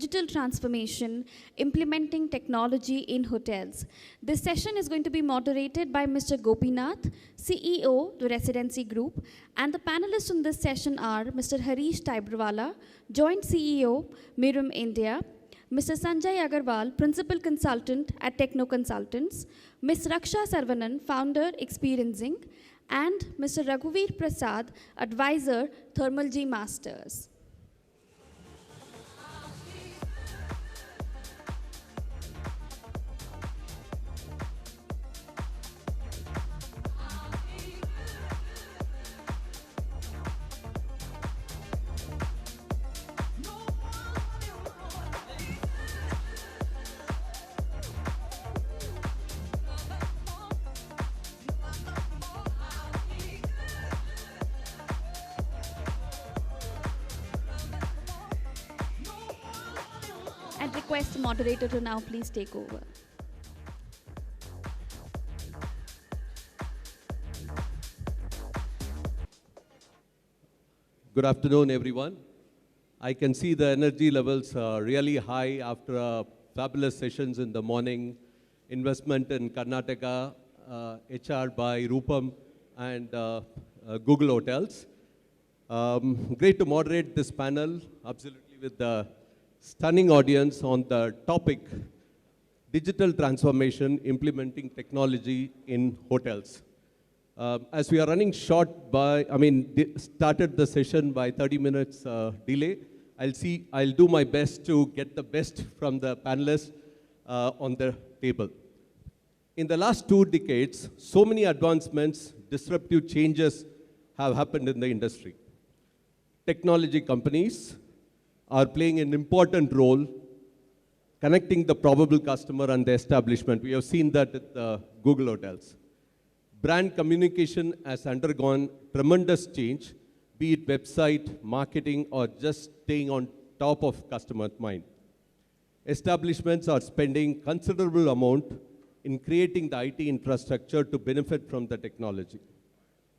digital transformation, implementing technology in hotels. This session is going to be moderated by Mr. Gopinath, CEO, the Residency Group, and the panelists in this session are Mr. Harish Tibrewala, Joint CEO, Mirum India, Mr. Sanjay Agarwal, Principal Consultant at Techno Consultants, Ms. Raksha Sarvanan, Founder, Experiencing, and Mr. Raghuveer Prasad, Advisor, Thermal G Masters. I'd request the moderator to now please take over. Good afternoon, everyone. I can see the energy levels are really high after fabulous sessions in the morning, investment in Karnataka, HR by Rupam, and Google Hotels. Great to moderate this panel, absolutely, with the stunning audience on the topic, digital transformation, implementing technology in hotels. As we are running short started the session by 30 minutes delay, I'll do my best to get the best from the panelists on the table. In the last 2 decades, so many advancements, disruptive changes have happened in the industry. Technology companies are playing an important role connecting the probable customer and the establishment. We have seen that at the Google Hotels. Brand communication has undergone tremendous change, be it website, marketing, or just staying on top of customer's mind. Establishments are spending considerable amount in creating the IT infrastructure to benefit from the technology.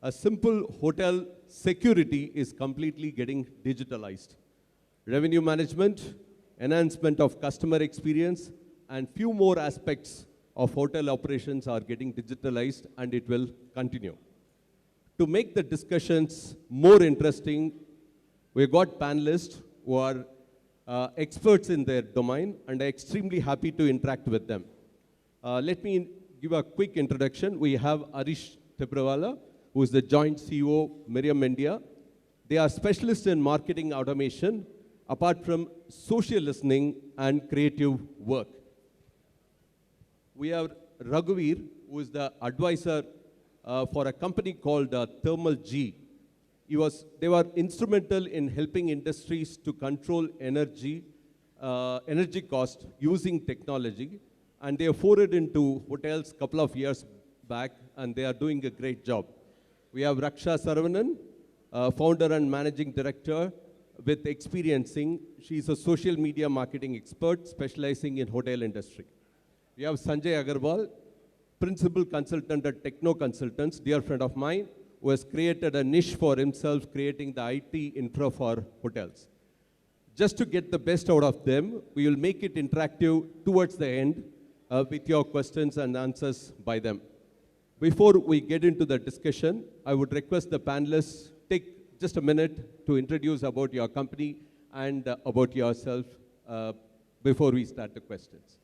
A simple hotel security is completely getting digitalized. Revenue management, enhancement of customer experience, and few more aspects of hotel operations are getting digitalized, and it will continue. To make the discussions more interesting, we've got panelists who are experts in their domain, and I'm extremely happy to interact with them. Let me give a quick introduction. We have Harish Tibrewala, who is the Joint CEO, Miriam India. They are specialists in marketing automation, apart from social listening and creative work. We have Raghuveer, who is the advisor for a company called Thermal G. They were instrumental in helping industries to control energy cost using technology, and they forayed into hotels a couple of years back, and they are doing a great job. We have Raksha Sarvanan, founder and managing director with Experiencing. She's a social media marketing expert specializing in hotel industry. We have Sanjay Agarwal, principal consultant at Techno Consultants, dear friend of mine, who has created a niche for himself, creating the IT infra for hotels. Just to get the best out of them, we will make it interactive towards the end with your questions and answers by them. Before we get into the discussion, I would request the panelists take just a minute to introduce about your company and about yourself before we start the questions.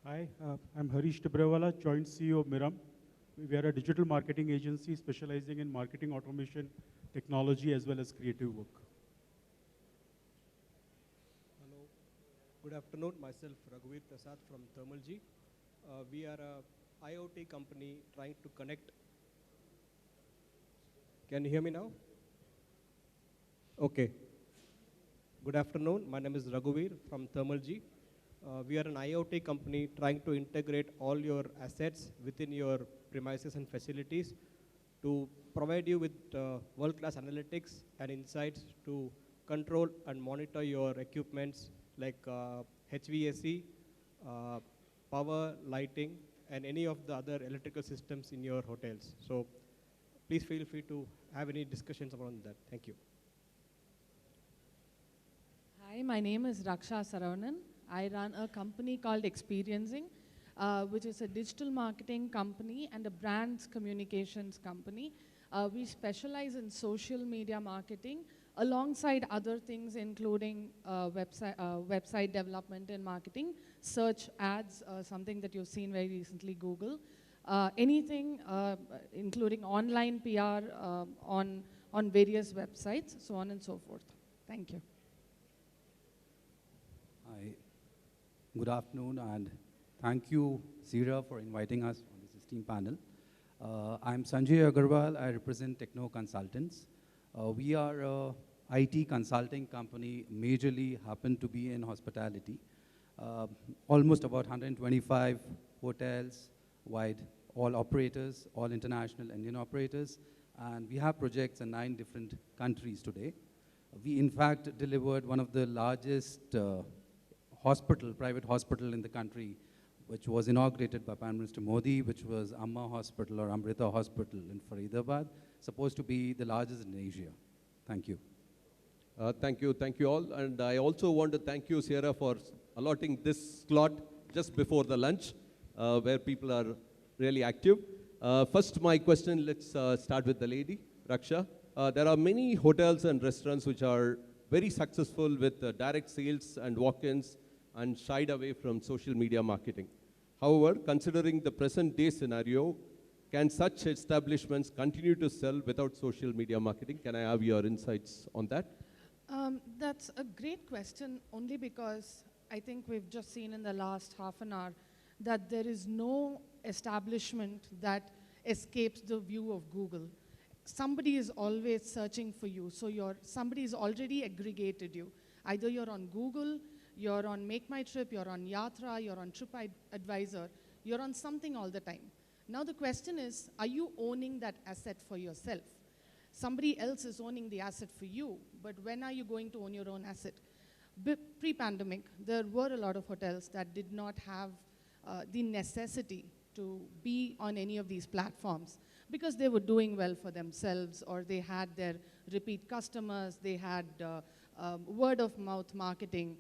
Hi, I'm Harish Tibrewala, Joint CEO of Mirum. We are a digital marketing agency specializing in marketing automation, technology, as well as creative work. Hello, good afternoon. Myself, Raghuveer Prasad from Thermal G. We are a IoT company trying to connect. Can you hear me now? Okay. Good afternoon. My name is Raghuveer from Thermal G. We are an IoT company trying to integrate all your assets within your premises and facilities to provide you with world-class analytics and insights to control and monitor your equipments like HVAC, power, lighting, and any of the other electrical systems in your hotels. So please feel free to have any discussions around that. Thank you. Hi, my name is Raksha Saravanan. I run a company called Experiencing, which is a digital marketing company and a brands communications company. We specialize in social media marketing alongside other things, including website development and marketing, search ads, something that you've seen very recently, Google, anything including online PR on various websites, so on and so forth. Thank you. Hi, good afternoon, and thank you, SIHRA, for inviting us on this esteemed panel. I'm Sanjay Agarwal. I represent Techno Consultants. We are a IT consulting company, majorly happen to be in hospitality. Almost about 125 hotels wide, all operators, all international Indian operators, and we have projects in 9 different countries today. We, in fact, delivered one of the largest private hospital in the country, which was inaugurated by Prime Minister Modi, which was Amma Hospital or Amrita Hospital in Faridabad, supposed to be the largest in Asia. Thank you. Thank you all. And I also want to thank you, SIHRA, for allotting this slot just before the lunch, where people are really active. First, my question, let's start with the lady, Raksha. There are many hotels and restaurants which are very successful with direct sales and walk-ins and shied away from social media marketing. However, considering the present day scenario, can such establishments continue to sell without social media marketing? Can I have your insights on that? That's a great question, only because I think we've just seen in the last half an hour that there is no establishment that escapes the view of Google. Somebody is always searching for you, so somebody has already aggregated you. Either you're on Google, you're on Make My Trip, you're on Yatra, you're on TripAdvisor, you're on something all the time. Now the question is, are you owning that asset for yourself? Somebody else is owning the asset for you, but when are you going to own your own asset? Pre-pandemic, there were a lot of hotels that did not have the necessity to be on any of these platforms because they were doing well for themselves, or they had their repeat customers, they had word of mouth marketing.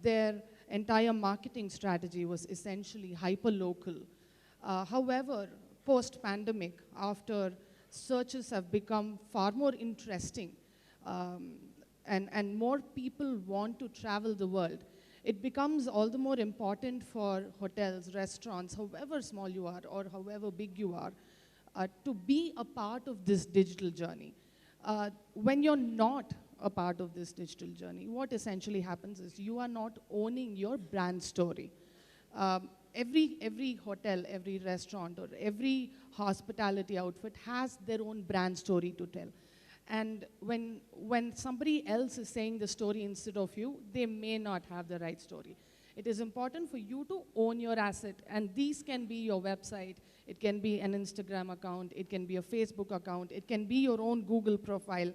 Their entire marketing strategy was essentially hyper-local. However, post-pandemic, after searches have become far more interesting and more people want to travel the world, it becomes all the more important for hotels, restaurants, however small you are or however big you are, to be a part of this digital journey. When you're not a part of this digital journey, what essentially happens is you are not owning your brand story. Every hotel, every restaurant, or every hospitality outfit has their own brand story to tell. And when somebody else is saying the story instead of you, they may not have the right story. It is important for you to own your asset, and these can be your website, it can be an Instagram account, it can be a Facebook account, it can be your own Google profile,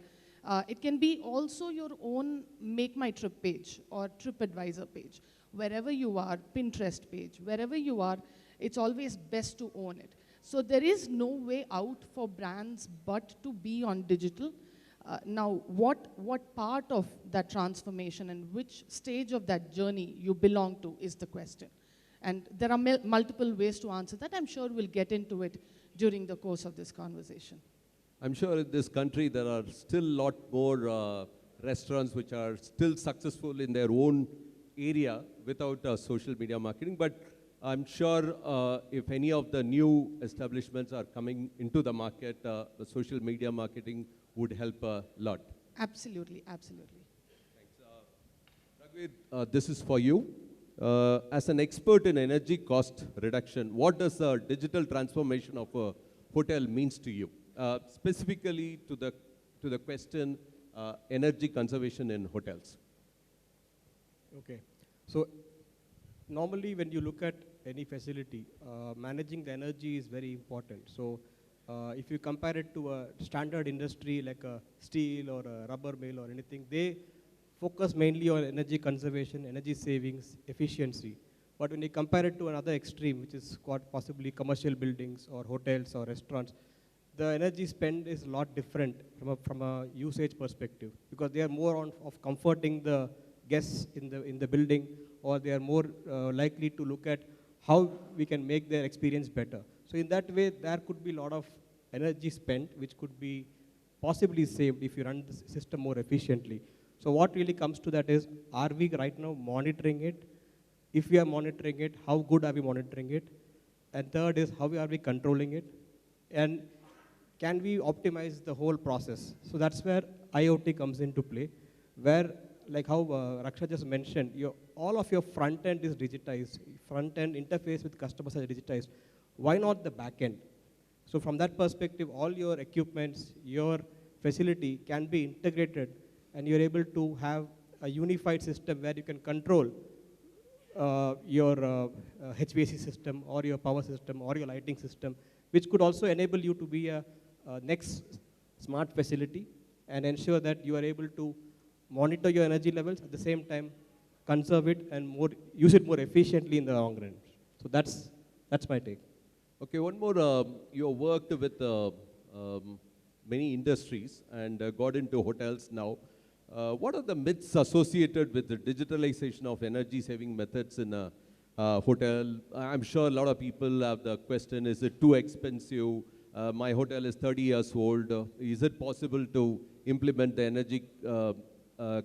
it can be also your own Make My Trip page or TripAdvisor page. Wherever you are, Pinterest page, wherever you are, it's always best to own it. So there is no way out for brands but to be on digital. Now, what part of that transformation and which stage of that journey you belong to is the question. And there are multiple ways to answer that. I'm sure we'll get into it during the course of this conversation. I'm sure in this country there are still a lot more restaurants which are still successful in their own area without social media marketing, but I'm sure if any of the new establishments are coming into the market, the social media marketing would help a lot. Absolutely, absolutely. Thanks. Raghuveer, this is for you. As an expert in energy cost reduction, what does the digital transformation of a hotel means to you? Specifically to the question, energy conservation in hotels. Okay. So normally when you look at any facility, managing the energy is very important. So if you compare it to a standard industry like a steel or a rubber mill or anything, they focus mainly on energy conservation, energy savings, efficiency. But when you compare it to another extreme, which is possibly commercial buildings or hotels or restaurants, the energy spend is a lot different from a usage perspective, because they are more of comforting the guests in the building, or they are more likely to look at how we can make their experience better. So in that way, there could be a lot of energy spent, which could be possibly saved if you run the system more efficiently. So what really comes to that is, are we right now monitoring it? If we are monitoring it, how good are we monitoring it? And third is, how are we controlling it? And can we optimize the whole process? So that's where IoT comes into play, where, like how Raksha just mentioned, all of your front end is digitized. Front end interface with customers are digitized. Why not the back end? So from that perspective, all your equipments, your facility can be integrated, and you're able to have a unified system where you can control your HVAC system, or your power system, or your lighting system, which could also enable you to be a next smart facility and ensure that you are able to monitor your energy levels, at the same time conserve it and use it more efficiently in the long run. So that's my take. Okay, one more. You worked with many industries and got into hotels now. What are the myths associated with the digitalization of energy-saving methods in a hotel? I'm sure a lot of people have the question, is it too expensive? My hotel is 30 years old. Is it possible to implement the energy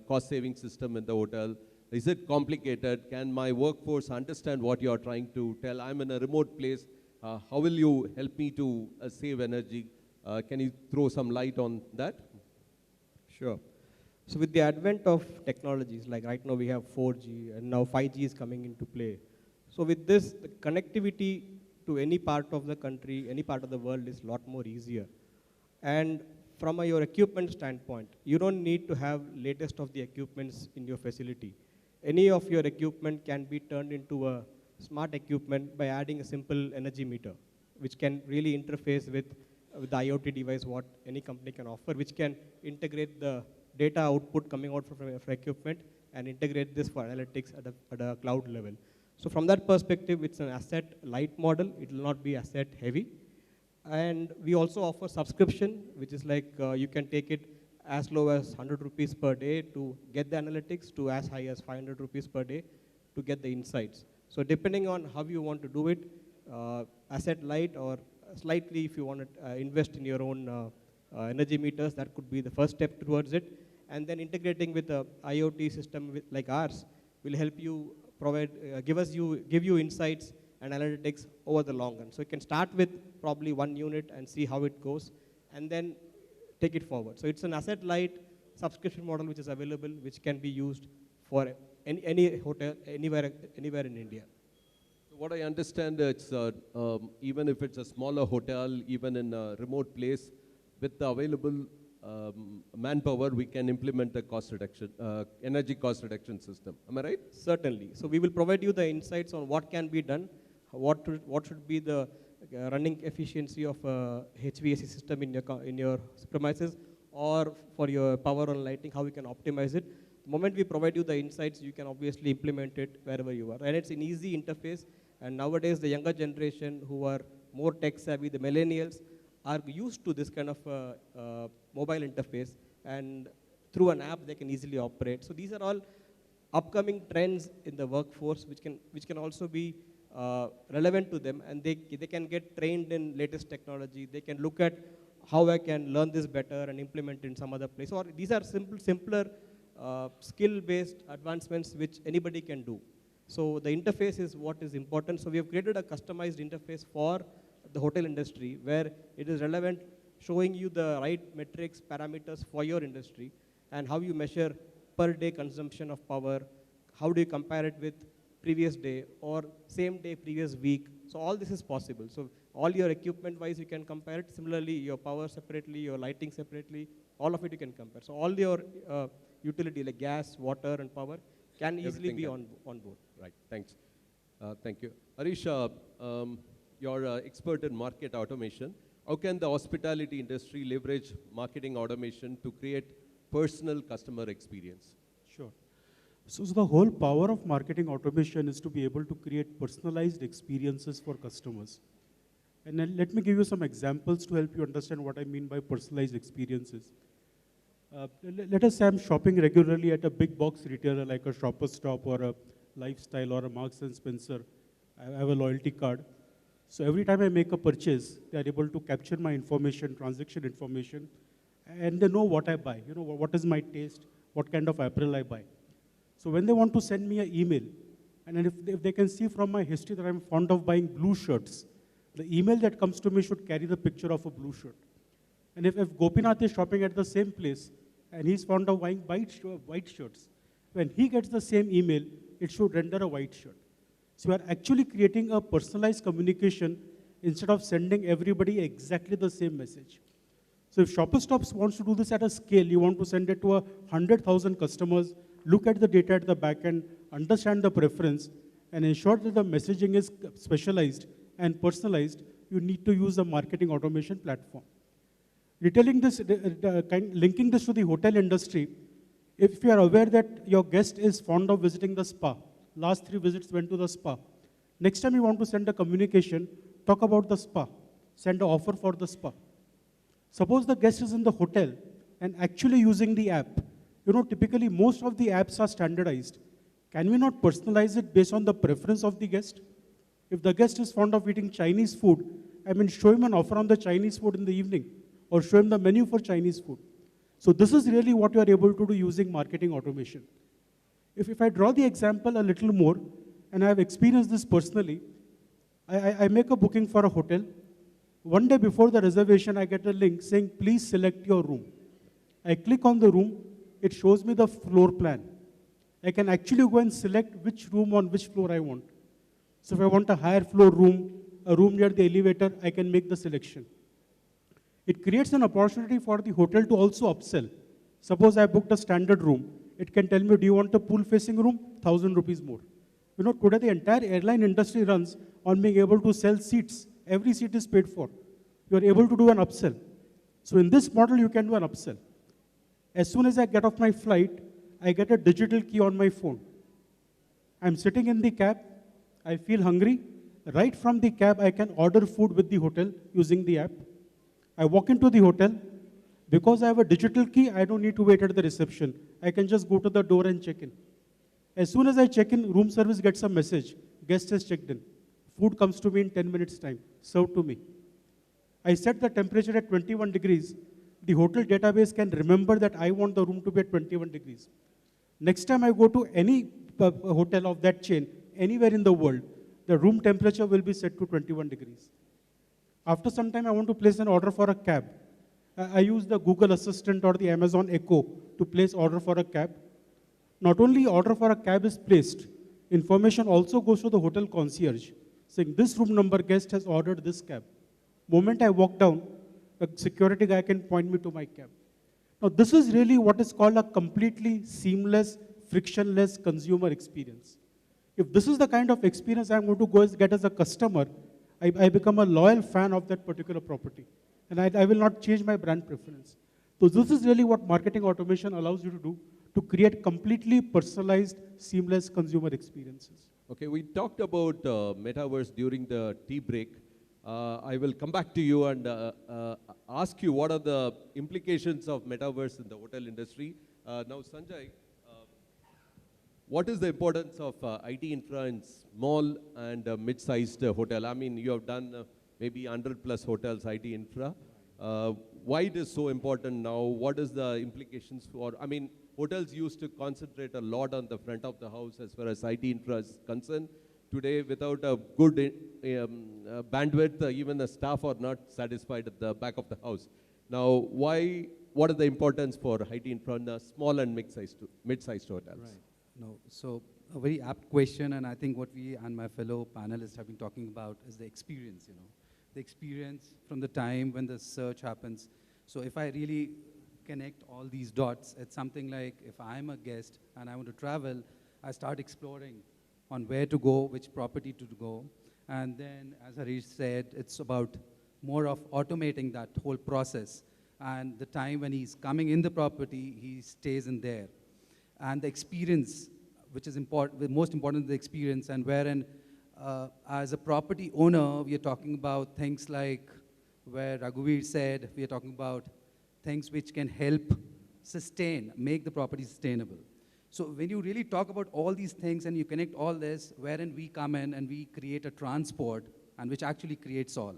cost-saving system in the hotel? Is it complicated? Can my workforce understand what you are trying to tell? I'm in a remote place. How will you help me to save energy? Can you throw some light on that? Sure. So with the advent of technologies, like right now we have 4G, and now 5G is coming into play. So with this, the connectivity to any part of the country, any part of the world is a lot more easier. And from your equipment standpoint, you don't need to have latest of the equipments in your facility. Any of your equipment can be turned into a smart equipment by adding a simple energy meter, which can really interface with the IoT device what any company can offer, which can integrate the data output coming out from equipment and integrate this for analytics at a cloud level. So from that perspective, it's an asset light model. It will not be asset heavy. And we also offer subscription, which is like you can take it as low as 100 rupees per day to get the analytics, to as high as 500 rupees per day to get the insights. So depending on how you want to do it, asset light, or slightly if you want to invest in your own energy meters, that could be the first step towards it. And then integrating with a IoT system like ours will help you provide, give you insights and analytics over the long run. So you can start with probably one unit and see how it goes, and then take it forward. So it's an asset light subscription model which is available, which can be used for any hotel anywhere in India. What I understand, it's even if it's a smaller hotel, even in a remote place, with the available manpower, we can implement a cost reduction, energy cost reduction system. Am I right? Certainly. So we will provide you the insights on what can be done, what should be the running efficiency of a HVAC system in your premises, or for your power and lighting, how we can optimize it. The moment we provide you the insights, you can obviously implement it wherever you are. And it's an easy interface. And nowadays, the younger generation who are more tech savvy, the millennials, are used to this kind of mobile interface, and through an app they can easily operate. So these are all upcoming trends in the workforce which can also be relevant to them, and they can get trained in latest technology. They can look at how I can learn this better and implement it in some other place. Or these are simpler skill-based advancements which anybody can do. So the interface is what is important. So we have created a customized interface for the hotel industry where it is relevant, showing you the right metrics, parameters for your industry, and how you measure per day consumption of power, how do you compare it with previous day or same day, previous week. So all this is possible. So all your equipment wise, you can compare it. Similarly, your power separately, your lighting separately, all of it you can compare. So all your utility like gas, water, and power can easily be on board. Right, thanks. Thank you. Harish, you're expert in market automation. How can the hospitality industry leverage marketing automation to create personal customer experience? Sure. So the whole power of marketing automation is to be able to create personalized experiences for customers. And then let me give you some examples to help you understand what I mean by personalized experiences. Let us say I'm shopping regularly at a big box retailer like a Shoppers Stop or a Lifestyle or a Marks and Spencer. I have a loyalty card. So every time I make a purchase, they are able to capture my information, transaction information, and they know what I buy. You know, what is my taste, what kind of apparel I buy. So when they want to send me an email, and then if they can see from my history that I'm fond of buying blue shirts, the email that comes to me should carry the picture of a blue shirt. And if Gopinath is shopping at the same place, and he's fond of buying white shirts, when he gets the same email, it should render a white shirt. So you are actually creating a personalized communication instead of sending everybody exactly the same message. So if Shopper Stops wants to do this at a scale, you want to send it to 100,000 customers, look at the data at the back end, understand the preference, and ensure that the messaging is specialized and personalized, you need to use a marketing automation platform. Retailing this, linking this to the hotel industry, if you are aware that your guest is fond of visiting the spa, last 3 visits went to the spa. Next time you want to send a communication, talk about the spa, send an offer for the spa. Suppose the guest is in the hotel and actually using the app. You know, typically most of the apps are standardized. Can we not personalize it based on the preference of the guest? If the guest is fond of eating Chinese food, I mean, show him an offer on the Chinese food in the evening, or show him the menu for Chinese food. So this is really what you are able to do using marketing automation. If I draw the example a little more, and I have experienced this personally, I make a booking for a hotel. One day before the reservation, I get a link saying, please select your room. I click on the room, it shows me the floor plan. I can actually go and select which room on which floor I want. So if I want a higher floor room, a room near the elevator, I can make the selection. It creates an opportunity for the hotel to also upsell. Suppose I booked a standard room. It can tell me, do you want a pool-facing room? 1,000 rupees more. You know, today the entire airline industry runs on being able to sell seats. Every seat is paid for. You are able to do an upsell. So in this model, you can do an upsell. As soon as I get off my flight, I get a digital key on my phone. I'm sitting in the cab. I feel hungry. Right from the cab, I can order food with the hotel using the app. I walk into the hotel. Because I have a digital key, I don't need to wait at the reception. I can just go to the door and check in. As soon as I check in, room service gets a message. Guest has checked in. Food comes to me in 10 minutes time, served to me. I set the temperature at 21 degrees. The hotel database can remember that I want the room to be at 21 degrees. Next time I go to any hotel of that chain, anywhere in the world, the room temperature will be set to 21 degrees. After some time, I want to place an order for a cab. I use the Google Assistant or the Amazon Echo to place order for a cab. Not only order for a cab is placed, information also goes to the hotel concierge, saying this room number guest has ordered this cab. Moment I walk down, a security guy can point me to my cab. Now this is really what is called a completely seamless, frictionless consumer experience. If this is the kind of experience I'm going to go get as a customer, I become a loyal fan of that particular property. And I will not change my brand preference. So this is really what marketing automation allows you to do, to create completely personalized, seamless consumer experiences. Okay, we talked about metaverse during the tea break. I will come back to you and ask you what are the implications of metaverse in the hotel industry. Now, Sanjay, what is the importance of IT infra in small and mid-sized hotel? I mean, you have done maybe 100 plus hotels, IT infra. Why it is so important now? What is the implications for, I mean, hotels used to concentrate a lot on the front of the house as far as IT infra is concerned. Today, without a good bandwidth, even the staff are not satisfied at the back of the house. Now, what are the importance for IT infra in the small and mid-sized hotels? Right. No, so a very apt question, and I think what we and my fellow panelists have been talking about is the experience, you know. The experience from the time when the search happens. So if I really connect all these dots, it's something like if I'm a guest and I want to travel, I start exploring on where to go, which property to go. And then, as Harish said, it's about more of automating that whole process. And the time when he's coming in the property, he stays in there. And the experience, which is important, the most important is the experience, and wherein as a property owner, we are talking about things like where Raghuveer said, we are talking about things which can help make the property sustainable. So when you really talk about all these things and you connect all this, wherein we come in and we create a transport and which actually creates all.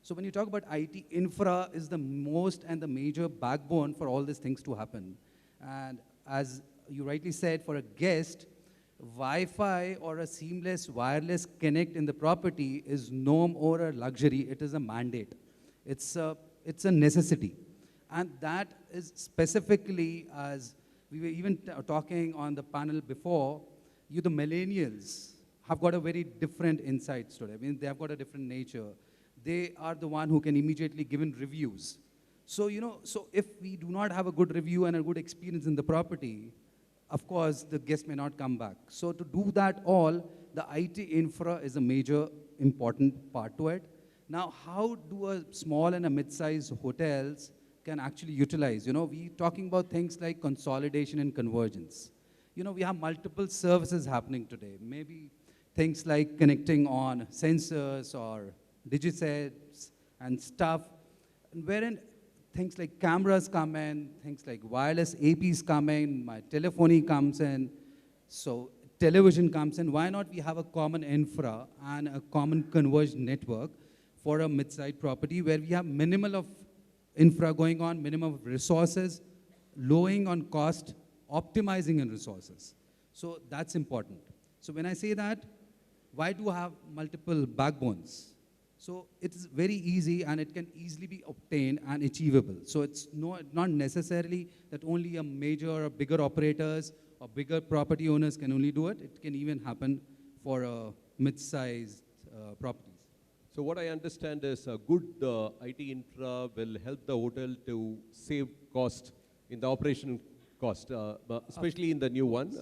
So when you talk about IT, infra is the most and the major backbone for all these things to happen. And as you rightly said, for a guest, Wi-Fi or a seamless wireless connect in the property is no more a luxury, it is a mandate. It's a necessity. And that is specifically, as we were even talking on the panel before, the millennials have got a very different insights today. I mean, they have got a different nature. They are the one who can immediately give in reviews. So, so if we do not have a good review and a good experience in the property, of course, the guest may not come back. So to do that all, the IT infra is a major important part to it. Now, how do a small and a mid-sized hotels can actually utilize? We're talking about things like consolidation and convergence. We have multiple services happening today. Maybe things like connecting on sensors or digisets and stuff, wherein things like cameras come in, things like wireless APs come in, my telephony comes in, so television comes in. Why not we have a common infra and a common converged network for a mid-sized property where we have minimal of infra going on, minimum of resources, lowering on cost, optimizing in resources. So that's important. So when I say that, why do I have multiple backbones? So it's very easy and it can easily be obtained and achievable. So it's not necessarily that only a major or bigger operators or bigger property owners can only do it. It can even happen for mid-sized properties. So what I understand is a good IT infra will help the hotel to save cost in the operation cost, especially in the new one.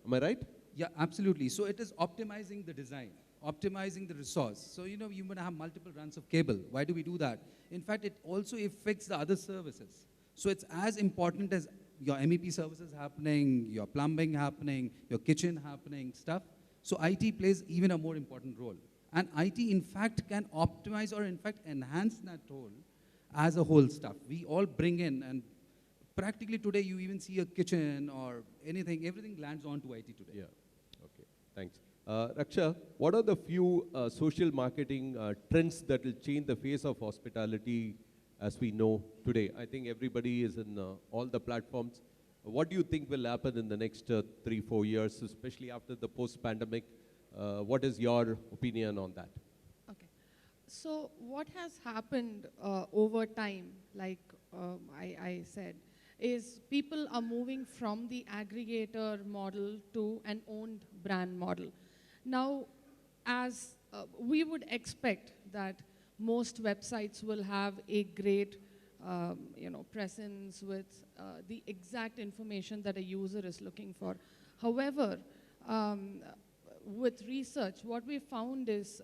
Am I right? Yeah, absolutely. So it is optimizing the design, optimizing the resource. So, you're going to have multiple runs of cable. Why do we do that? In fact, it also affects the other services. So it's as important as your MEP services happening, your plumbing happening, your kitchen happening, stuff. So IT plays even a more important role. And IT, in fact, can optimize or, in fact, enhance that role as a whole stuff. We all bring in, and practically today, you even see a kitchen or anything, everything lands onto IT today. Yeah. Okay. Thanks. Raksha, what are the few social marketing trends that will change the face of hospitality as we know today? I think everybody is in all the platforms. What do you think will happen in the next 3-4 years, especially after the post-pandemic? What is your opinion on that? Okay. So what has happened over time, like I said, is people are moving from the aggregator model to an owned brand model. Now, as we would expect that most websites will have a great presence with the exact information that a user is looking for. However, with research, what we found is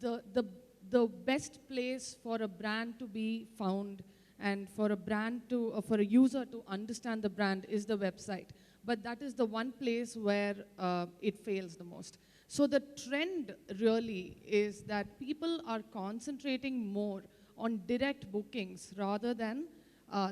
the best place for a brand to be found and for a user to understand the brand is the website. But that is the one place where it fails the most. So the trend really is that people are concentrating more on direct bookings rather than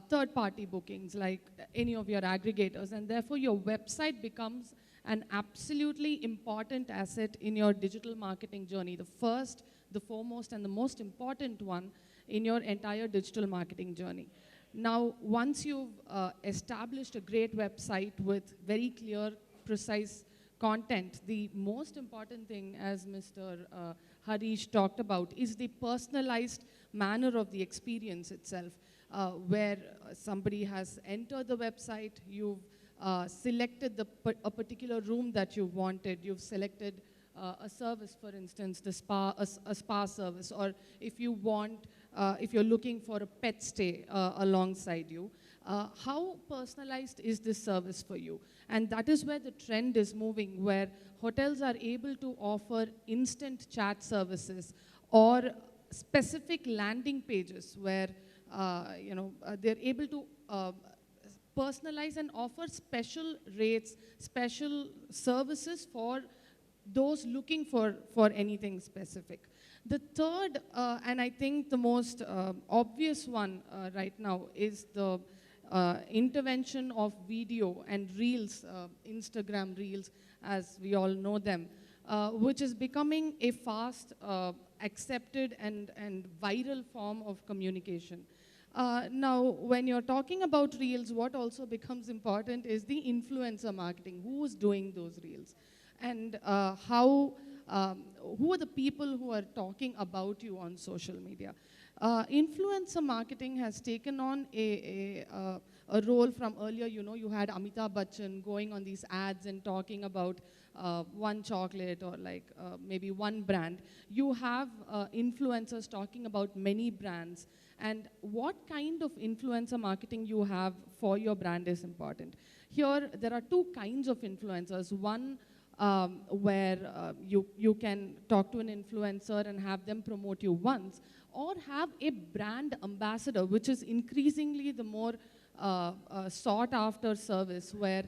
third-party bookings like any of your aggregators. And therefore, your website becomes an absolutely important asset in your digital marketing journey. The first, the foremost, and the most important one in your entire digital marketing journey. Now, once you've established a great website with very clear, precise content, the most important thing, as Mr. Harish talked about, is the personalized manner of the experience itself, where somebody has entered the website, you've selected a particular room that you wanted, you've selected a service, for instance, a spa service, or if you want, if you're looking for a pet stay alongside you, how personalized is this service for you? And that is where the trend is moving, where hotels are able to offer instant chat services or specific landing pages where they're able to personalize and offer special rates, special services for those looking for anything specific. The third, and I think the most obvious one right now, is the intervention of video and reels, Instagram reels, as we all know them, which is becoming a fast, accepted and viral form of communication. Now, when you're talking about reels, what also becomes important is the influencer marketing. Who's doing those reels? And who are the people who are talking about you on social media? Influencer marketing has taken on a role from earlier. You had Amitabh Bachchan going on these ads and talking about one chocolate or maybe one brand. You have influencers talking about many brands. And what kind of influencer marketing you have for your brand is important. Here, there are two kinds of influencers. One where you can talk to an influencer and have them promote you once, or have a brand ambassador, which is increasingly the more sought after service, where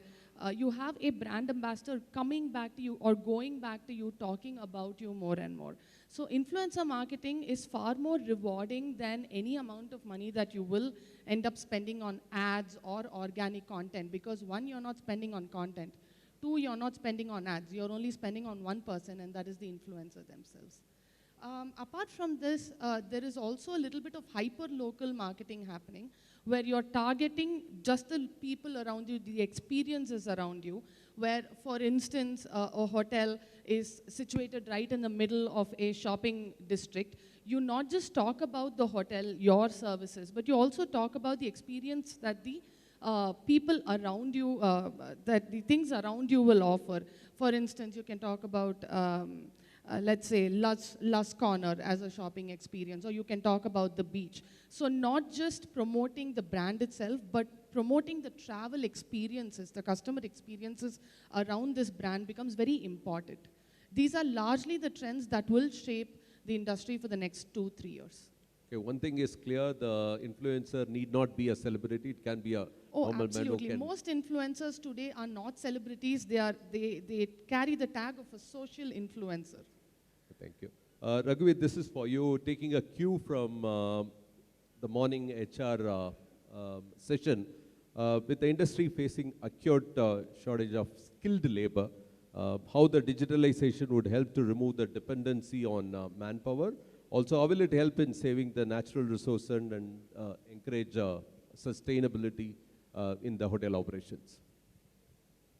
you have a brand ambassador coming back to you or going back to you talking about you more and more. So influencer marketing is far more rewarding than any amount of money that you will end up spending on ads or organic content, because one, you're not spending on content. Two, you're not spending on ads. You're only spending on one person, and that is the influencer themselves. Apart from this, there is also a little bit of hyper-local marketing happening, where you're targeting just the people around you, the experiences around you, where, for instance, a hotel is situated right in the middle of a shopping district. You not just talk about the hotel, your services, but you also talk about the experience that the people around you, that the things around you will offer. For instance, you can talk about let's say Lush Corner as a shopping experience, or you can talk about the beach. So not just promoting the brand itself, but promoting the travel experiences, the customer experiences around this brand becomes very important. These are largely the trends that will shape the industry for the next 2-3 years. Okay, one thing is clear, the influencer need not be a celebrity, it can be a normal man who absolutely. can. Most influencers today are not celebrities, they carry the tag of a social influencer. Thank you. Raghuveer, this is for you, taking a cue from the morning HR session. With the industry facing acute shortage of skilled labor, how the digitalization would help to remove the dependency on manpower. Also, how will it help in saving the natural resource and encourage sustainability in the hotel operations?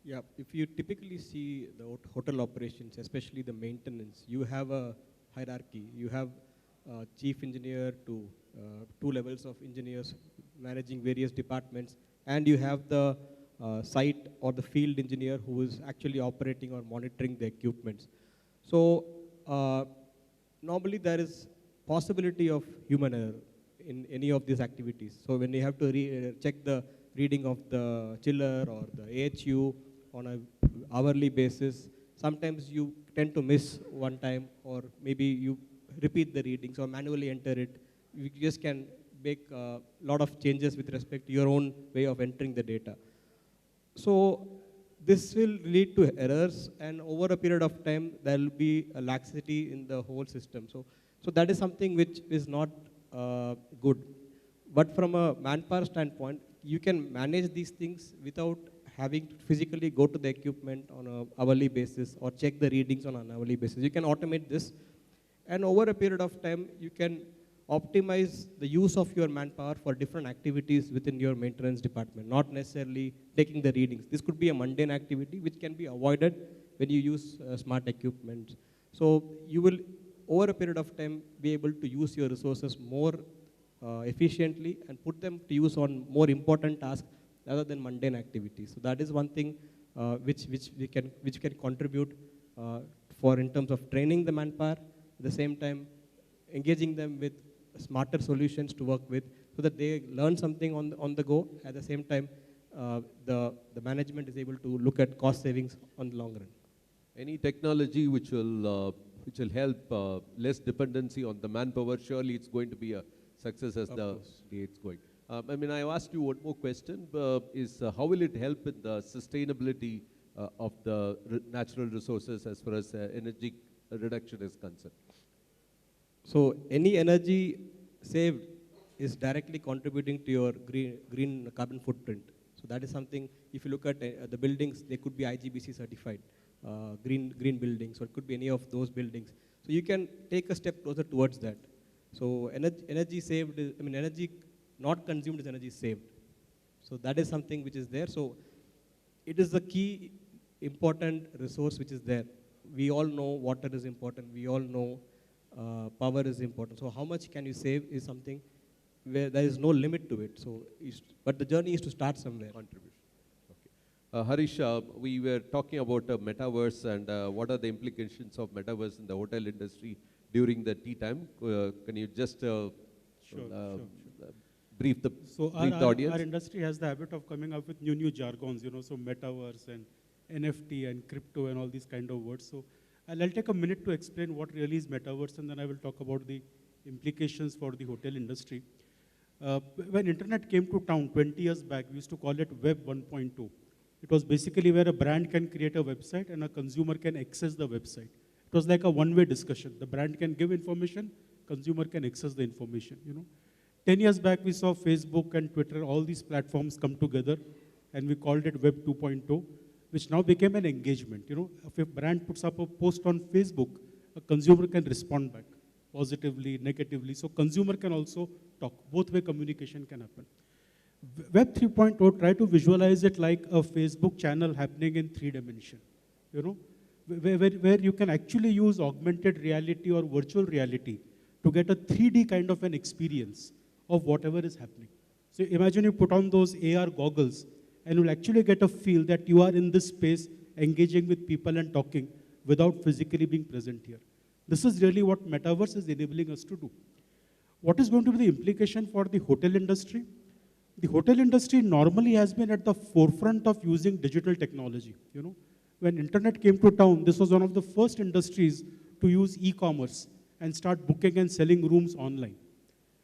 Yeah, if you typically see the hotel operations, especially the maintenance, you have a hierarchy. You have chief engineer to 2 levels of engineers managing various departments, and you have the site or the field engineer who is actually operating or monitoring the equipments. So normally there is possibility of human error in any of these activities. So when you have to check the reading of the chiller or the AHU on an hourly basis, sometimes you tend to miss one time, or maybe you repeat the readings or manually enter it. You just can make a lot of changes with respect to your own way of entering the data. So this will lead to errors, and over a period of time, there will be a laxity in the whole system. So that is something which is not good. But from a manpower standpoint, you can manage these things without having to physically go to the equipment on an hourly basis or check the readings on an hourly basis. You can automate this, and over a period of time, you can optimize the use of your manpower for different activities within your maintenance department, not necessarily taking the readings. This could be a mundane activity which can be avoided when you use smart equipment. So you will, over a period of time, be able to use your resources more efficiently and put them to use on more important tasks rather than mundane activities. So that is one thing which can contribute for in terms of training the manpower, at the same time engaging them with smarter solutions to work with, so that they learn something on the go. At the same time, the management is able to look at cost savings on the long run. Any technology which will help less dependency on the manpower, surely it's going to be a success as the day it's going. I mean, I asked you one more question, is how will it help in the sustainability of the natural resources as far as energy reduction is concerned? So any energy saved is directly contributing to your green carbon footprint. So that is something, if you look at the buildings, they could be IGBC certified, green buildings, or it could be any of those buildings. So you can take a step closer towards that. So energy saved, energy not consumed is energy saved. So that is something which is there. So it is the key important resource which is there. We all know water is important. We all know power is important. So how much can you save is something where there is no limit to it. So, but the journey is to start somewhere. Contribution. Okay. Harish, we were talking about metaverse and what are the implications of metaverse in the hotel industry during the tea time. Can you just brief the audience? Our industry has the habit of coming up with new jargons, so metaverse and NFT and crypto and all these kind of words. So I'll take a minute to explain what really is metaverse, and then I will talk about the implications for the hotel industry. When internet came to town 20 years back, we used to call it Web 1.2. It was basically where a brand can create a website and a consumer can access the website. It was like a one-way discussion. The brand can give information, consumer can access the information. 10 years back, we saw Facebook and Twitter, all these platforms come together, and we called it Web 2.0, which now became an engagement. If a brand puts up a post on Facebook, a consumer can respond back positively, negatively. So consumer can also talk. Both way communication can happen. Web 3.0, try to visualize it like a Facebook channel happening in 3 dimensions. Where you can actually use augmented reality or virtual reality to get a 3D kind of an experience of whatever is happening. So imagine you put on those AR goggles and you'll actually get a feel that you are in this space engaging with people and talking without physically being present here. This is really what metaverse is enabling us to do. What is going to be the implication for the hotel industry? The hotel industry normally has been at the forefront of using digital technology. When internet came to town, this was one of the first industries to use e-commerce and start booking and selling rooms online.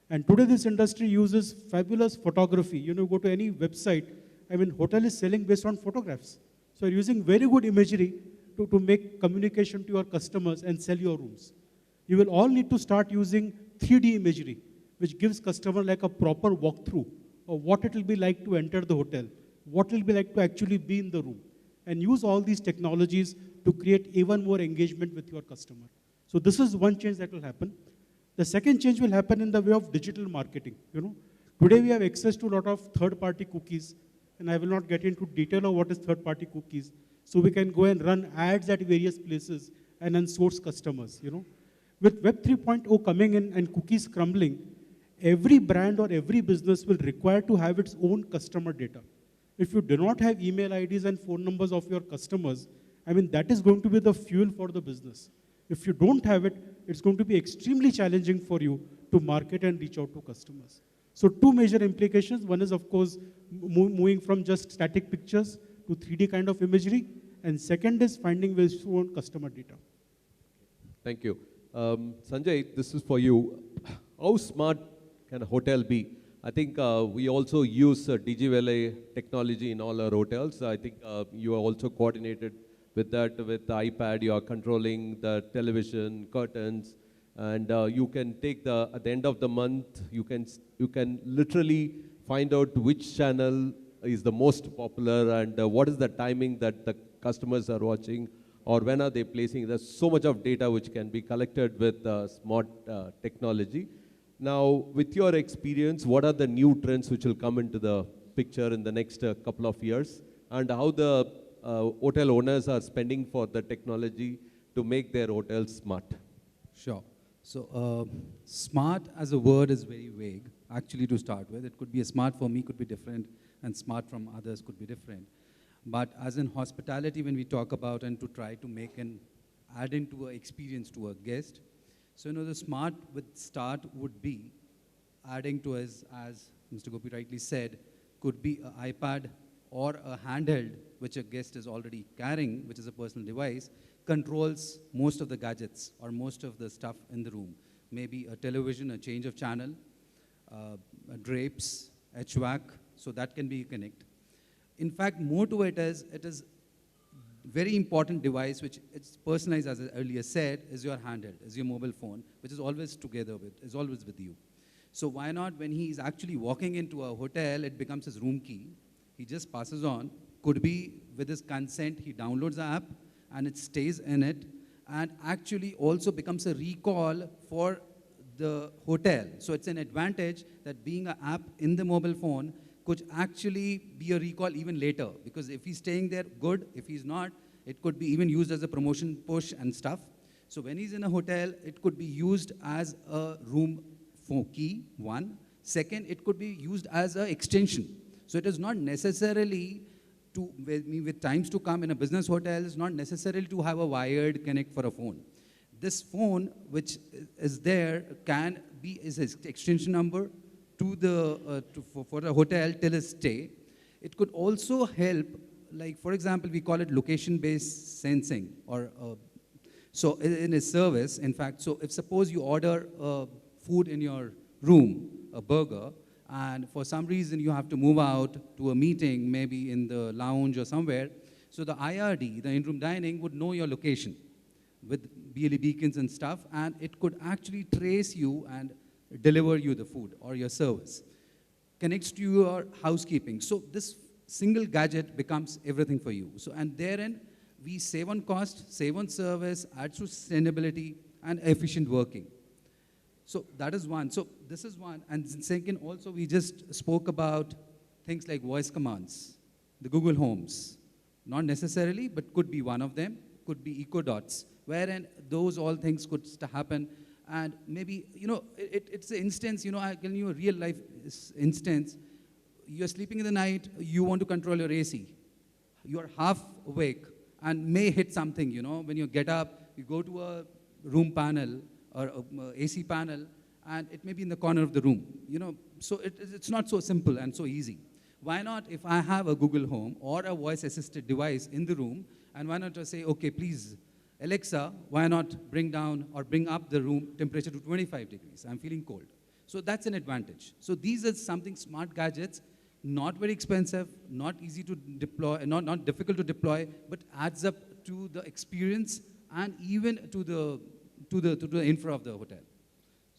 And today this industry uses fabulous photography. Go to any website, hotel is selling based on photographs. So you're using very good imagery to make communication to your customers and sell your rooms. You will all need to start using 3D imagery, which gives customer like a proper walkthrough of what it will be like to enter the hotel, what it will be like to actually be in the room, and use all these technologies to create even more engagement with your customer. So this is one change that will happen. The second change will happen in the way of digital marketing. Today we have access to a lot of third-party cookies, and I will not get into detail of what is third-party cookies. So we can go and run ads at various places and then source customers. With Web 3.0 coming in and cookies crumbling, every brand or every business will require to have its own customer data. If you do not have email IDs and phone numbers of your customers, that is going to be the fuel for the business. If you don't have it, it's going to be extremely challenging for you to market and reach out to customers. So 2 major implications. One is, of course, moving from just static pictures to 3D kind of imagery. And second is finding ways to own customer data. Thank you. Sanjay, this is for you. How smart can a hotel be? I think we also use DigiValet technology in all our hotels. I think you are also coordinated with that, with the iPad. You are controlling the television, curtains, and you can take at the end of the month, you can literally find out which channel is the most popular and what is the timing that the customers are watching, or when are they placing. There's so much of data which can be collected with smart technology. Now, with your experience, what are the new trends which will come into the picture in the next couple of years, and how the hotel owners are spending for the technology to make their hotels smart? Sure. So smart as a word is very vague, actually, to start with. It could be a smart for me, could be different, and smart from others could be different. But as in hospitality, when we talk about and to try to make an add into an experience to a guest, so the smart start would be adding to, as Mr. Gopi rightly said, could be an iPad or a handheld, which a guest is already carrying, which is a personal device, controls most of the gadgets or most of the stuff in the room. Maybe a television, a change of channel, drapes, HVAC, so that can be connected. In fact, more to it is very important device, which it's personalized, as I earlier said, is your handheld, is your mobile phone, which is always together with, is always with you. So why not, when he's actually walking into a hotel, it becomes his room key. He just passes on, could be with his consent, he downloads the app and it stays in it, and actually also becomes a recall for the hotel. So it's an advantage that being an app in the mobile phone could actually be a recall even later, because if he's staying there, good. If he's not, it could be even used as a promotion push and stuff. So when he's in a hotel, it could be used as a room phone key, one. Second, it could be used as an extension. So it is not necessarily to, with times to come in a business hotel, it's not necessarily to have a wired connect for a phone. This phone, which is there, can be is an extension number to the, for the hotel till its stay. It could also help, like for example, we call it location-based sensing, or so in a service, in fact, so if suppose you order food in your room, a burger, and for some reason you have to move out to a meeting, maybe in the lounge or somewhere, so the IRD, the in-room dining, would know your location with BLE beacons and stuff, and it could actually trace you and deliver you the food or your service. Connects to your housekeeping. So this single gadget becomes everything for you. So, and therein, we save on cost, save on service, add to sustainability, and efficient working. So that is one. So this is one. And second, also, we just spoke about things like voice commands, the Google Homes. Not necessarily, but could be one of them, could be eco dots, wherein those all things could happen. And maybe, you know, it's an instance, you know, I'll give you a real life instance. You're sleeping in the night, you want to control your AC. You're half awake and may hit something, you know. When you get up, you go to a room panel or a AC panel, and it may be in the corner of the room, you know. So it's not so simple and so easy. Why not, if I have a Google Home or a voice-assisted device in the room, and why not just say, okay, please, Alexa, why not bring down or bring up the room temperature to 25 degrees? I'm feeling cold. So that's an advantage. So these are something smart gadgets, not very expensive, not easy to deploy, not difficult to deploy, but adds up to the experience and even to the infra of the hotel.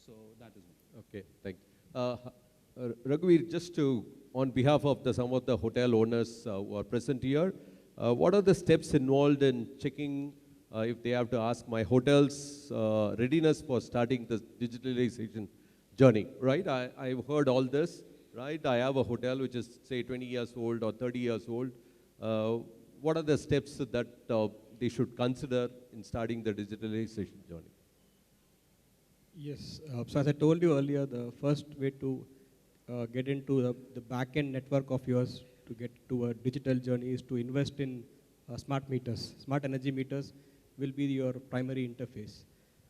So that is one. Okay, thank you. Raghuveer, just to, on behalf of some of the hotel owners who are present here, what are the steps involved in checking if they have to ask my hotel's readiness for starting the digitalization journey, right? I've heard all this, right? I have a hotel which is, say, 20 years old or 30 years old. What are the steps that they should consider in starting the digitalization journey? Yes, so as I told you earlier, the first way to get into the back-end network of yours to get to a digital journey is to invest in smart meters. Smart energy meters will be your primary interface.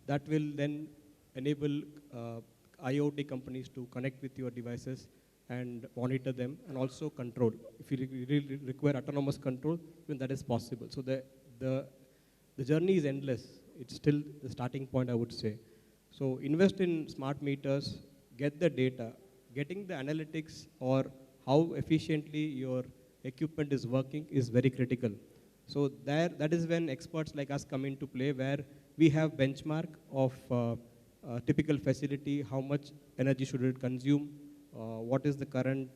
That will then enable IoT companies to connect with your devices and monitor them and also control. If you really require autonomous control, even that is possible. So the journey is endless. It's still the starting point, I would say. So invest in smart meters, get the data. Getting the analytics or how efficiently your equipment is working is very critical. So that is when experts like us come into play, where we have benchmark of a typical facility, how much energy should it consume, what is the current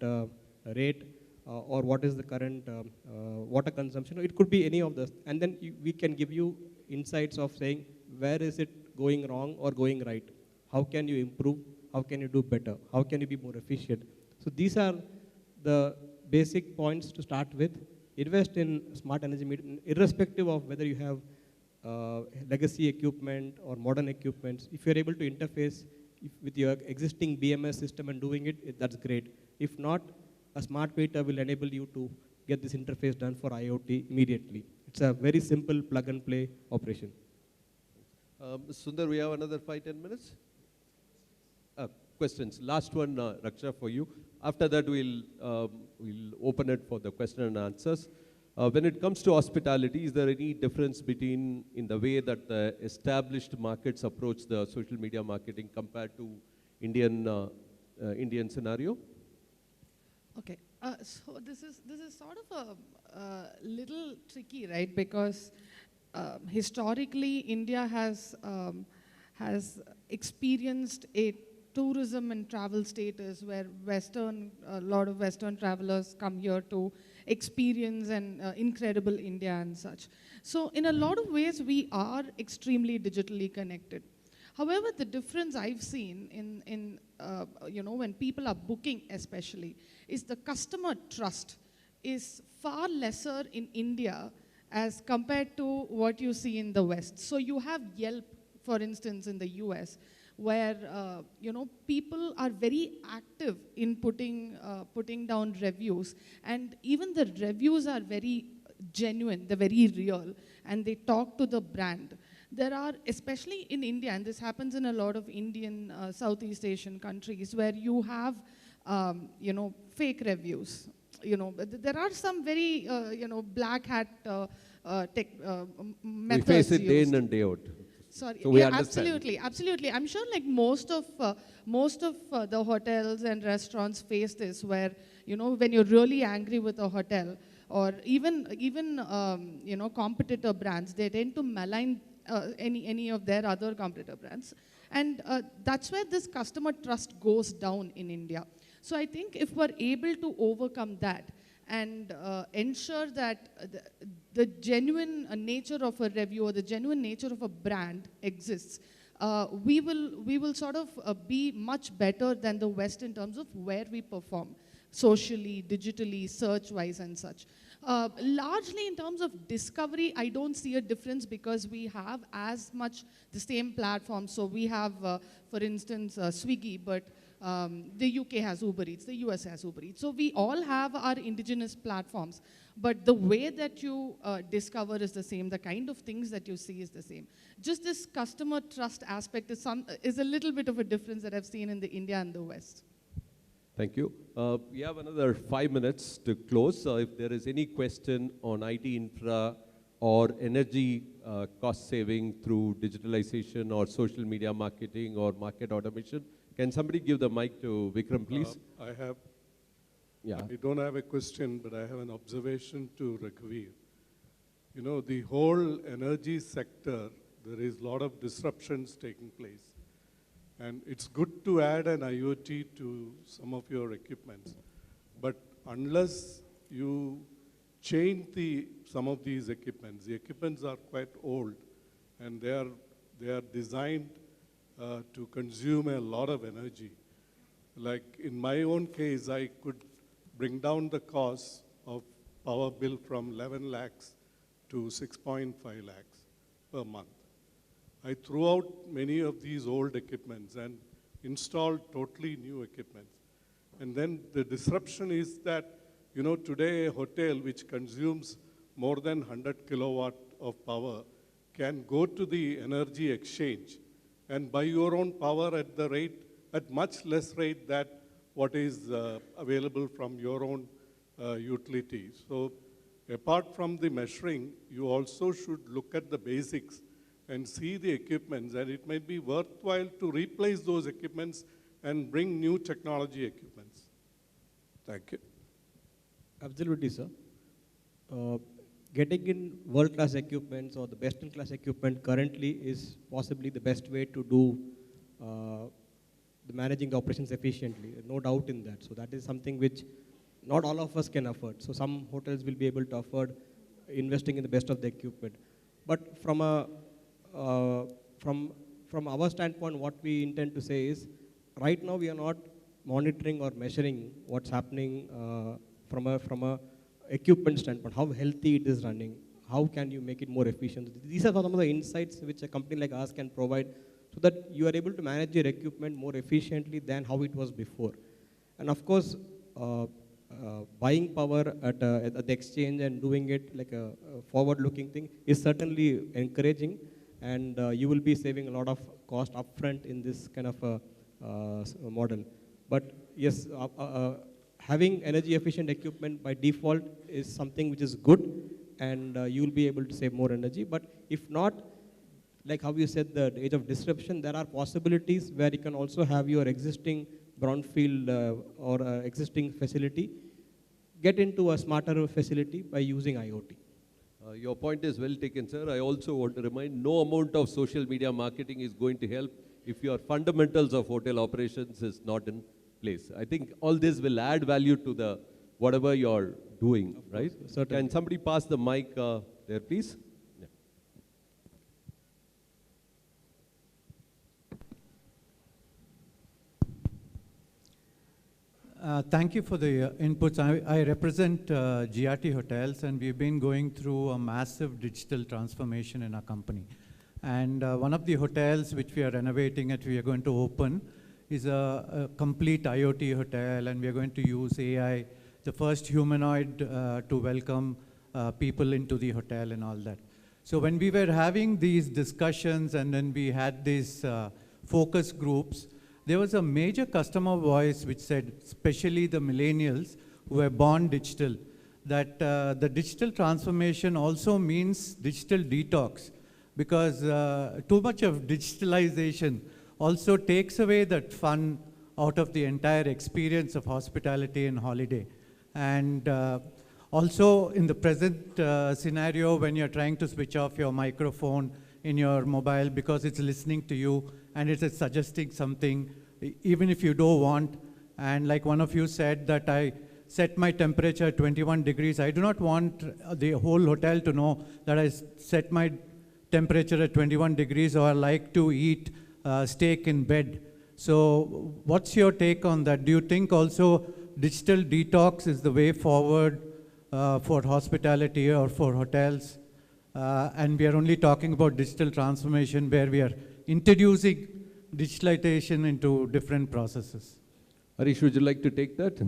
rate, or what is the current water consumption. It could be any of this. And then we can give you insights of saying, where is it going wrong or going right? How can you improve? How can you do better? How can you be more efficient? So these are the basic points to start with. Invest in smart energy meter, irrespective of whether you have legacy equipment or modern equipments. If you're able to interface with your existing BMS system and doing it, that's great. If not, a smart meter will enable you to get this interface done for IoT immediately. It's a very simple plug-and-play operation. Sundar, we have another 5-10 minutes? Questions. Last one, Raksha, for you. After that, we'll open it for the question and answers. When it comes to hospitality, is there any difference in the way that the established markets approach the social media marketing compared to Indian scenario? Okay, so this is sort of a little tricky, right? Because historically, India has experienced a tourism and travel status where a lot of Western travelers come here to experience an incredible India and such. So in a lot of ways, we are extremely digitally connected. However, the difference I've seen when people are booking especially, is the customer trust is far lesser in India as compared to what you see in the West. So you have Yelp, for instance, in the US, where people are very active in putting down reviews, and even the reviews are very genuine, they're very real, and they talk to the brand. There are, especially in India, and this happens in a lot of Indian, Southeast Asian countries, where you have, fake reviews. There are some very, black hat methods We face it day used. in and day out. Sorry, So we yeah, understand. absolutely. I'm sure like most of the hotels and restaurants face this, where when you're really angry with a hotel, or even competitor brands, they tend to malign any of their other competitor brands, and that's where this customer trust goes down in India. So I think if we're able to overcome that and ensure that the genuine nature of a review or the genuine nature of a brand exists, we will sort of be much better than the West in terms of where we perform socially, digitally, search-wise and such. Largely in terms of discovery, I don't see a difference because we have as much the same platform. So we have, for instance, Swiggy, but the UK has Uber Eats, the US has Uber Eats. So we all have our indigenous platforms, but the way that you discover is the same, the kind of things that you see is the same. Just this customer trust aspect is a little bit of a difference that I've seen in the India and the West. Thank you. We have another 5 minutes to close. If there is any question on IT infra or energy cost saving through digitalization or social media marketing or market automation, can somebody give the mic to Vikram, please? I don't have a question, but I have an observation to Raghuveer. The whole energy sector, there is a lot of disruptions taking place. And it's good to add an IoT to some of your equipments. But unless you change some of these equipments, the equipments are quite old, and they are designed to consume a lot of energy. Like in my own case, I could bring down the cost of power bill from 11 lakhs to 6.5 lakhs per month. I threw out many of these old equipments and installed totally new equipments. And then the disruption is that, today a hotel which consumes more than 100 kilowatt of power can go to the energy exchange and buy your own power at much less rate than what is available from your own utility. So apart from the measuring, you also should look at the basics and see the equipments, and it might be worthwhile to replace those equipments and bring new technology equipments. Thank you. Absolutely, sir. Getting in world-class equipments or the best-in-class equipment currently is possibly the best way to do the managing the operations efficiently. No doubt in that. So that is something which not all of us can afford. So some hotels will be able to afford investing in the best of the equipment. But from our standpoint, what we intend to say is, right now we are not monitoring or measuring what's happening from a equipment standpoint, how healthy it is running, how can you make it more efficient. These are some of the insights which a company like us can provide so that you are able to manage your equipment more efficiently than how it was before. And of course, buying power at the exchange and doing it like a forward-looking thing is certainly encouraging, and you will be saving a lot of cost upfront in this kind of a model. But yes, having energy efficient equipment by default is something which is good, and you will be able to save more energy. But if not, like how you said, the age of disruption, there are possibilities where you can also have your existing brownfield or existing facility get into a smarter facility by using IoT. Your point is well taken, sir. I also want to remind, no amount of social media marketing is going to help if your fundamentals of hotel operations is not in place. I think all this will add value to the whatever you're doing, right? certainly. Can somebody pass the mic there, please? Yeah. Thank you for the inputs. I represent GRT Hotels, and we've been going through a massive digital transformation in our company. And one of the hotels which we are renovating and we are going to open is a complete IoT hotel, and we are going to use AI, the first humanoid to welcome people into the hotel and all that. So when we were having these discussions and then we had these focus groups, there was a major customer voice which said, especially the millennials who were born digital, that the digital transformation also means digital detox, because too much of digitalization also takes away that fun out of the entire experience of hospitality and holiday. And also in the present scenario, when you're trying to switch off your microphone in your mobile because it's listening to you and it is suggesting something, even if you don't want, and like one of you said that I set my temperature at 21 degrees, I do not want the whole hotel to know that I set my temperature at 21 degrees or I like to eat steak in bed. So what's your take on that? Do you think also digital detox is the way forward for hospitality or for hotels? And we are only talking about digital transformation where we are introducing digitalization into different processes. Harish, would you like to take that?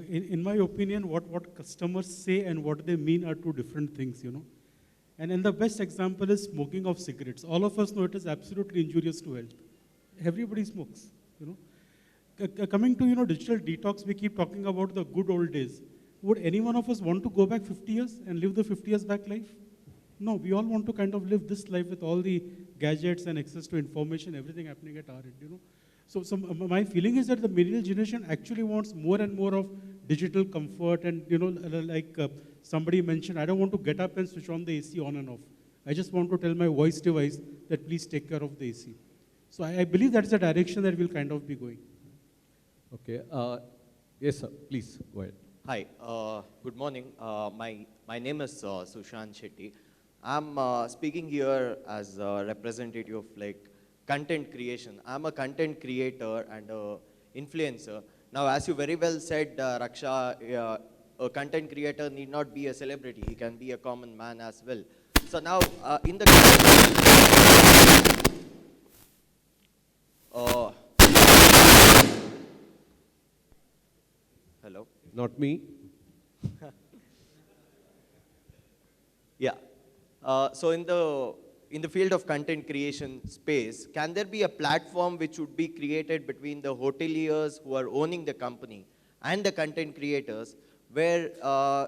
In my opinion, what customers say and what they mean are two different things, you know. And the best example is smoking of cigarettes. All of us know it is absolutely injurious to health. Everybody smokes, you know. Coming to, you know, digital detox, we keep talking about the good old days. Would any one of us want to go back 50 years and live the 50 years back life? No, we all want to kind of live this life with all the gadgets and access to information, everything happening at our end, you know. So my feeling is that the millennial generation actually wants more and more of digital comfort, and, you know, like somebody mentioned, I don't want to get up and switch on the AC on and off. I just want to tell my voice device that please take care of the AC. So I believe that's the direction that we'll kind of be going. Okay. Yes, sir. Please go ahead. Hi. Good morning. My name is Sushant Shetty. I'm speaking here as a representative of like content creation. I'm a content creator and a influencer. Now, as you very well said, Raksha, a content creator need not be a celebrity. He can be a common man as well. So now, in the hello? Not me. Yeah. So in the field of content creation space, can there be a platform which would be created between the hoteliers who are owning the company and the content creators, where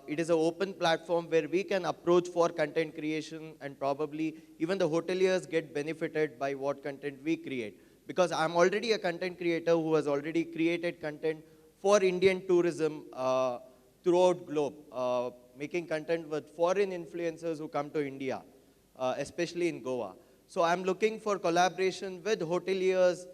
it is an open platform where we can approach for content creation, and probably even the hoteliers get benefited by what content we create? Because I'm already a content creator who has already created content for Indian tourism throughout globe, making content with foreign influencers who come to India, especially in Goa. So I'm looking for collaboration with hoteliers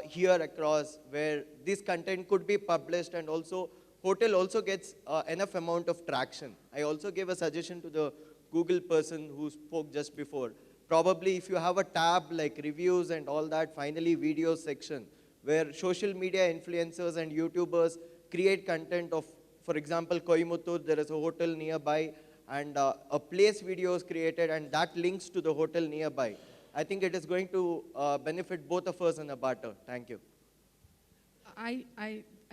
here across, where this content could be published, and also hotel also gets enough amount of traction. I also gave a suggestion to the Google person who spoke just before. Probably if you have a tab like reviews and all that, finally videos section, where social media influencers and YouTubers create content of, for example, Coimbatore, there is a hotel nearby, and a place video is created, and that links to the hotel nearby. I think it is going to benefit both of us in a barter. Thank you. I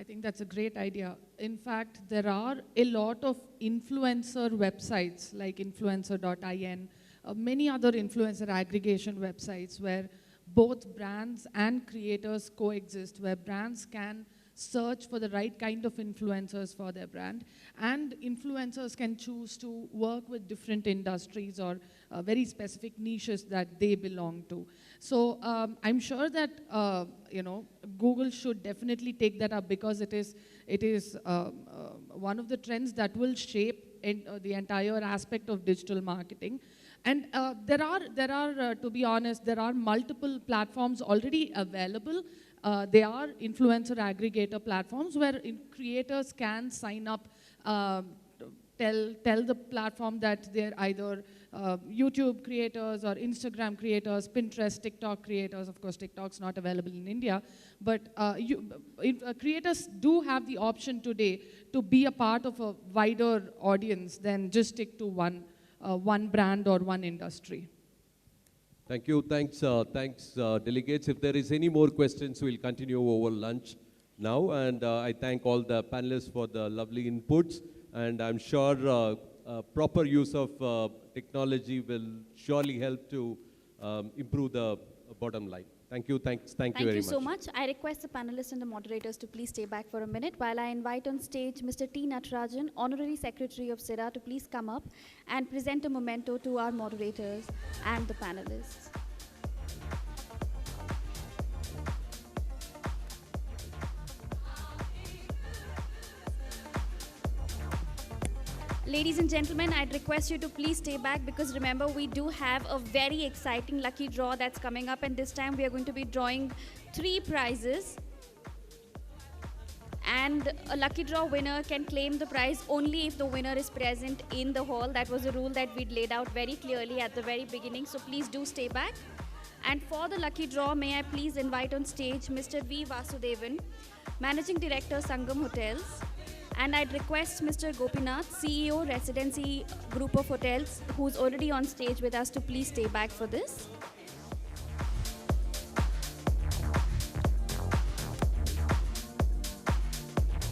think that's a great idea. In fact, there are a lot of influencer websites like influencer.in, many other influencer aggregation websites where both brands and creators coexist, where brands can search for the right kind of influencers for their brand, and influencers can choose to work with different industries or very specific niches that they belong to. So I'm sure that you know, Google should definitely take that up, because it is one of the trends that will shape the entire aspect of digital marketing. And there are to be honest, there are multiple platforms already available. They are influencer aggregator platforms where creators can sign up, tell the platform that they're either YouTube creators or Instagram creators, Pinterest, TikTok creators. Of course, TikTok's not available in India. But creators do have the option today to be a part of a wider audience than just stick to one brand or one industry. Thank you. Thanks, delegates. If there is any more questions, we'll continue over lunch now. And I thank all the panelists for the lovely inputs. And I'm sure proper use of technology will surely help to improve the bottom line. Thank you. Thank you very much. Thank you so much. I request the panelists and the moderators to please stay back for a minute while I invite on stage Mr. T. Natarajan, Honorary Secretary of SIHRA, to please come up and present a memento to our moderators and the panelists. Ladies and gentlemen, I'd request you to please stay back because remember, we do have a very exciting lucky draw that's coming up, and this time we are going to be drawing 3 prizes. And a lucky draw winner can claim the prize only if the winner is present in the hall. That was a rule that we'd laid out very clearly at the very beginning, so please do stay back. And for the lucky draw, may I please invite on stage Mr. V. Vasudevan, Managing Director, Sangam Hotels. And I'd request Mr. Gopinath, CEO, Residency Group of Hotels, who's already on stage with us, to please stay back for this.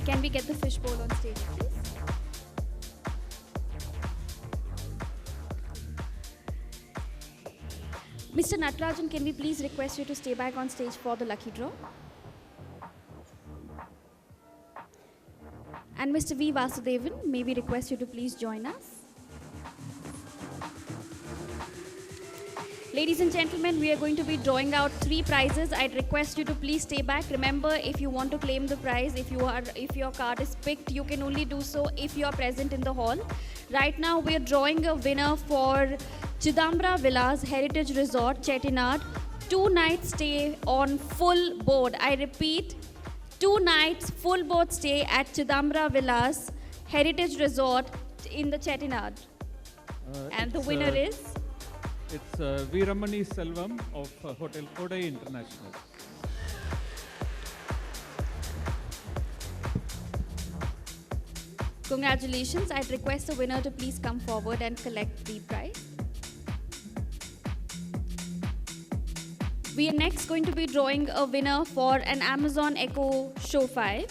Can we get the fishbowl on stage, please? Mr. Natarajan, can we please request you to stay back on stage for the lucky draw? And Mr. V. Vasudevan, may we request you to please join us? Ladies and gentlemen, we are going to be drawing out 3 prizes. I'd request you to please stay back. Remember, if you want to claim the prize, if your card is picked, you can only do so if you are present in the hall. Right now, we are drawing a winner for Chidambra Villas Heritage Resort, Chettinad, 2-night stay on full board. I repeat, 2 nights full board stay at Chidambra Villas Heritage Resort in the Chettinad. And the winner is? It's Veeramani Selvam of Hotel Kodai International. Congratulations. I'd request the winner to please come forward and collect the prize. We are next going to be drawing a winner for an Amazon Echo Show 5.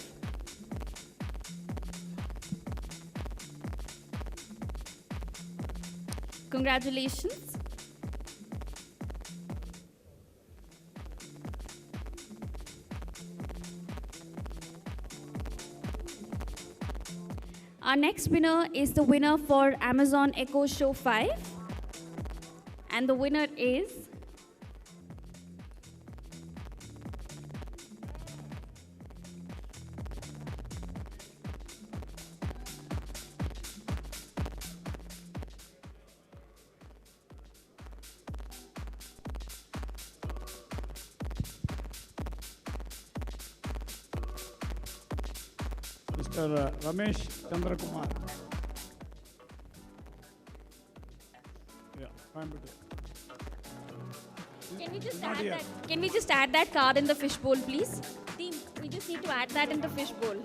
Congratulations. Our next winner is the winner for Amazon Echo Show 5. And the winner is Mr. Ramesh Chandrakumar. Yeah, Coimbatore. Can we just add that card in the fishbowl, please? Team, we just need to add that in the fishbowl.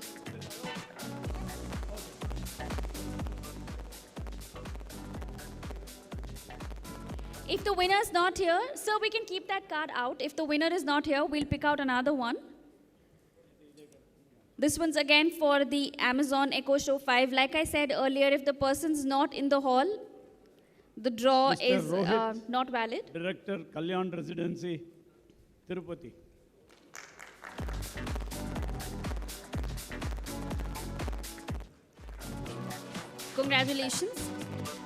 If the winner is not here, sir, we can keep that card out. If the winner is not here, we'll pick out another one. This one's again for the Amazon Echo Show 5. Like I said earlier, if the person's not in the hall, the draw Mr. is Rohit, not valid. Director, Kalyan Residency, Tirupati. Congratulations.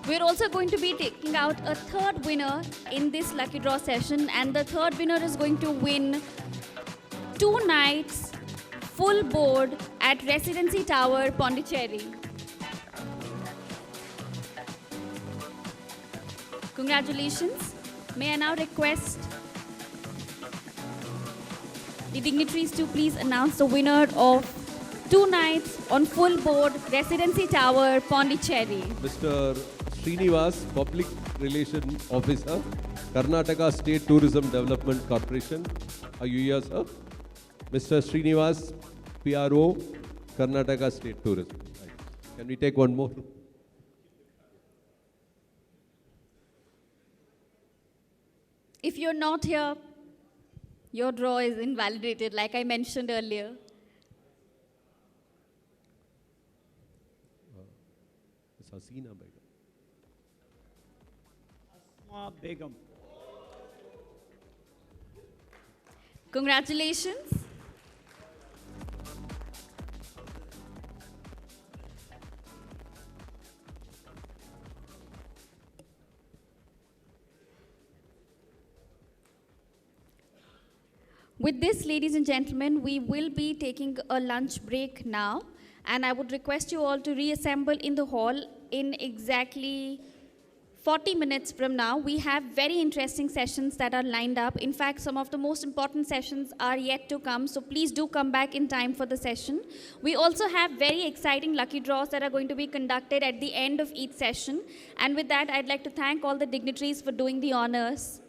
We're also going to be taking out a 3rd winner in this lucky draw session, and the 3rd winner is going to win 2 nights full board at Residency Tower, Pondicherry. Congratulations. May I now request the dignitaries to please announce the winner of 2 nights on full board Residency Tower, Pondicherry. Mr. Srinivas, Public Relation Officer, Karnataka State Tourism Development Corporation. Are you here, sir? Mr. Srinivas, PRO, Karnataka State Tourism. Right. Can we take one more? If you're not here, your draw is invalidated, like I mentioned earlier. Ms. Hasina Begum. Asma Begum. Congratulations. With this, ladies and gentlemen, we will be taking a lunch break now, and I would request you all to reassemble in the hall in exactly 40 minutes from now. We have very interesting sessions that are lined up. In fact, some of the most important sessions are yet to come, so please do come back in time for the session. We also have very exciting lucky draws that are going to be conducted at the end of each session. And with that, I'd like to thank all the dignitaries for doing the honors.